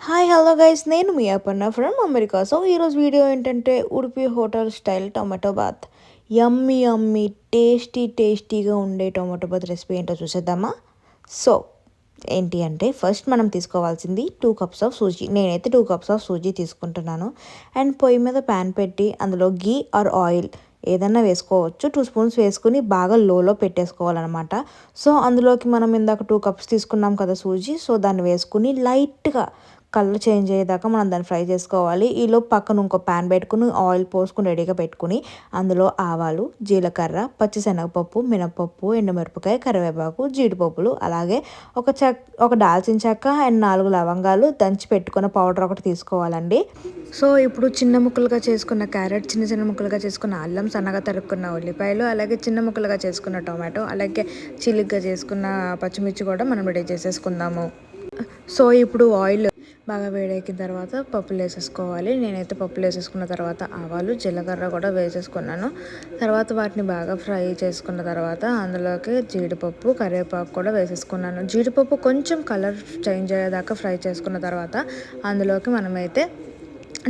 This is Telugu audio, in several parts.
హాయ్ హలో గైస్, నేను మీ అపర్ణ ఫ్రమ్ అమెరికా. సో ఈరోజు వీడియో ఏంటంటే Udupi hotel style tomato bath. Yummy yummy టేస్టీగా ఉండే టొమాటో బాత్ రెసిపీ ఏంటో చూసేద్దామా. సో ఏంటి అంటే ఫస్ట్ మనం తీసుకోవాల్సింది 2 కప్స్ ఆఫ్ సూజీ. నేనైతే 2 కప్స్ ఆఫ్ సూజీ తీసుకుంటున్నాను. అండ్ పొయ్యి మీద ప్యాన్ పెట్టి అందులో గీ ఆర్ ఆయిల్ ఏదన్నా వేసుకోవచ్చు. 2 స్పూన్స్ వేసుకుని బాగా లోలో పెట్టేసుకోవాలన్నమాట. సో అందులోకి మనం ఇందాక 2 కప్స్ తీసుకున్నాం కదా సూజీ. సో దాన్ని వేసుకుని లైట్గా కలర్ చేంజ్ అయ్యేదాకా మనం దాన్ని ఫ్రై చేసుకోవాలి. ఈలోపు పక్కన ఇంకో ప్యాన్ పెట్టుకుని ఆయిల్ పోసుకుని రెడీగా పెట్టుకుని అందులో ఆవాలు, జీలకర్ర, పచ్చిశనగపప్పు, మినపప్పు, ఎండుమిరపకాయ, కరివేపాకు, జీడిపప్పులు, అలాగే ఒక దాల్చిన చెక్క అండ్ 4 లవంగాలు దంచి పెట్టుకున్న పౌడర్ ఒకటి తీసుకోవాలండి. సో ఇప్పుడు చిన్న ముక్కలుగా చేసుకున్న క్యారెట్, చిన్న ముక్కలుగా చేసుకున్న అల్లం, సన్నగా తరుక్కున్న ఉల్లిపాయలు, అలాగే చిన్న ముక్కలుగా చేసుకున్న టొమాటో, అలాగే చిలిగ్గా చేసుకున్న పచ్చిమిర్చి కూడా మనం రెడీ చేసేసుకుందాము. సో ఇప్పుడు ఆయిల్ బాగా వేడెక్కిన తర్వాత పప్పులు వేసేసుకోవాలి. నేనైతే పప్పులు వేసేసుకున్న తర్వాత ఆవాలు, జీలకర్ర కూడా వేసేసుకున్నాను. తర్వాత వాటిని బాగా ఫ్రై చేసుకున్న తర్వాత అందులోకి జీడిపప్పు, కరివేపాకు కూడా వేసేసుకున్నాను. జీడిపప్పు కొంచెం కలర్ చేంజ్ అయ్యేదాకా ఫ్రై చేసుకున్న తర్వాత అందులోకి మనమైతే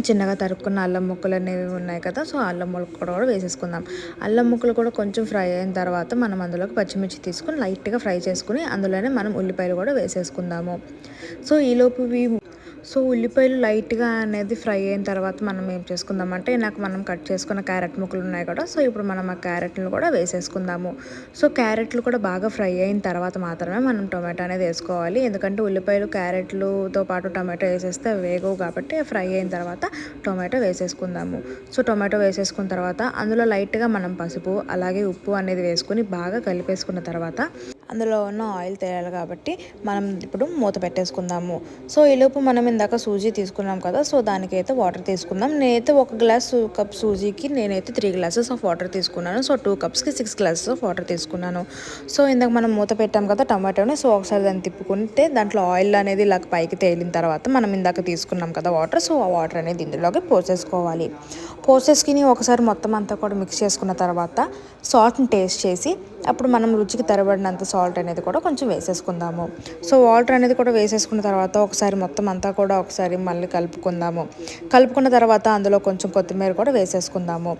చిన్నగా తరుక్కున్న అల్లం ముక్కలు అనేవి ఉన్నాయి కదా. సో అల్లం ముక్కలు కూడా వేసేసుకుందాం. అల్లం ముక్కలు కూడా కొంచెం ఫ్రై అయిన తర్వాత మనం అందులోకి పచ్చిమిర్చి తీసుకుని లైట్గా ఫ్రై చేసుకుని అందులోనే మనం ఉల్లిపాయలు కూడా వేసేసుకుందాము. సో ఈలోపు ఉల్లిపాయలు లైట్గా అనేది ఫ్రై అయిన తర్వాత మనం ఏం చేసుకుందామంటే మనం కట్ చేసుకున్న క్యారెట్ ముక్కలు ఉన్నాయి కదా. సో ఇప్పుడు మనం ఆ క్యారెట్లను కూడా వేసేసుకుందాము. సో క్యారెట్లు కూడా బాగా ఫ్రై అయిన తర్వాత మాత్రమే మనం టొమాటో అనేది వేసుకోవాలి. ఎందుకంటే ఉల్లిపాయలు క్యారెట్లతో పాటు టొమాటో వేసేస్తే వేగవు కాబట్టి ఫ్రై అయిన తర్వాత టొమాటో వేసేసుకుందాము. సో టొమాటో వేసేసుకున్న తర్వాత అందులో లైట్గా మనం పసుపు అలాగే ఉప్పు అనేది వేసుకుని బాగా కలిపేసుకున్న తర్వాత అందులో ఉన్న ఆయిల్ తేయాలి కాబట్టి మనం ఇప్పుడు మూత పెట్టేసుకుందాము. సో ఈలోపు మనం ఇందాక సూజీ తీసుకున్నాం కదా. సో దానికైతే వాటర్ తీసుకుందాం. నేనైతే 1 కప్ సూజీకి నేనైతే 3 గ్లాసెస్ ఆఫ్ వాటర్ తీసుకున్నాను. సో 2 కప్స్కి 6 గ్లాసెస్ ఆఫ్ వాటర్ తీసుకున్నాను. సో ఇందాక మనం మూత పెట్టాం కదా టమాటోని. సో ఒకసారి దాన్ని తిప్పుకుంటే దాంట్లో ఆయిల్ అనేది ఇలా పైకి తేలిన తర్వాత మనం ఇందాక తీసుకున్నాం కదా వాటర్. సో ఆ వాటర్ అనేది ఇందులోకి పోసేసుకుని ఒకసారి మొత్తం అంతా కూడా మిక్స్ చేసుకున్న తర్వాత సాల్ట్ని టేస్ట్ చేసి అప్పుడు మనం రుచికి తరబడినంత సాల్ట్ అనేది కూడా కొంచెం వేసేసుకుందాము. సో వాటర్ అనేది కూడా వేసేసుకున్న తర్వాత ఒకసారి మొత్తం అంతా కూడా ఒకసారి మళ్ళీ కలుపుకున్న తర్వాత అందులో కొంచెం కొత్తిమీర కూడా వేసేసుకుందాము.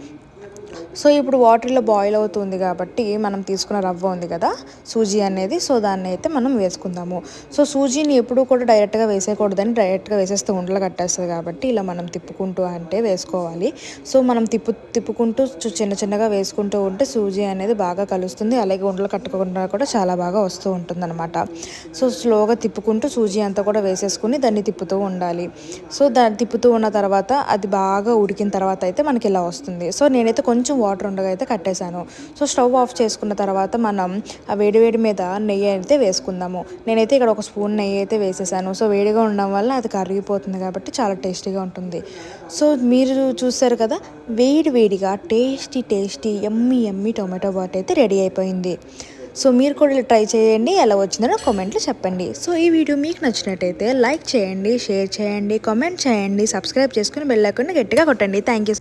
సో ఇప్పుడు వాటర్లో బాయిల్ అవుతుంది కాబట్టి మనం తీసుకున్న రవ్వ ఉంది కదా సూజీ అనేది. సో దాన్ని అయితే మనం వేసుకుందాము. సో సూజీని ఎప్పుడూ కూడా డైరెక్ట్గా వేసేయకూడదని, డైరెక్ట్గా వేసేస్తే ఉండలు కట్టేస్తుంది కాబట్టి ఇలా మనం తిప్పుకుంటూ వేసుకోవాలి. సో మనం తిప్పుకుంటూ చిన్నగా వేసుకుంటూ ఉంటే సూజీ అనేది బాగా కలుస్తుంది. అలాగే ఉండలు కట్టకుండా కూడా చాలా బాగా వస్తూ ఉంటుంది అనమాట. సో స్లోగా తిప్పుకుంటూ సూజీ అంతా కూడా వేసేసుకుని దాన్ని తిప్పుతూ ఉండాలి. సో దాన్ని తిప్పుతూ ఉన్న తర్వాత అది బాగా ఉడికిన తర్వాత అయితే మనకి ఇలా వస్తుంది. సో నేనైతే కొంచెం వాటర్ ఉండగా అయితే కట్టేశాను. సో స్టవ్ ఆఫ్ చేసుకున్న తర్వాత మనం ఆ వేడి మీద నెయ్యి అయితే వేసుకుందాము. నేనైతే ఇక్కడ 1 స్పూన్ నెయ్యి అయితే వేసేసాను. సో వేడిగా ఉండడం వల్ల అది కరిగిపోతుంది కాబట్టి చాలా టేస్టీగా ఉంటుంది. సో మీరు చూసారు కదా, వేడిగా టేస్టీ యమ్మీ టొమాటో బాత్ అయితే రెడీ అయిపోయింది. సో మీరు కూడా ట్రై చేయండి. ఎలా వచ్చిందో కామెంట్లో చెప్పండి. సో ఈ వీడియో మీకు నచ్చినట్టయితే లైక్ చేయండి, షేర్ చేయండి, కామెంట్ చేయండి, సబ్స్క్రైబ్ చేసుకుని బెల్ ఐకాన్ని గట్టిగా కొట్టండి. Thank you.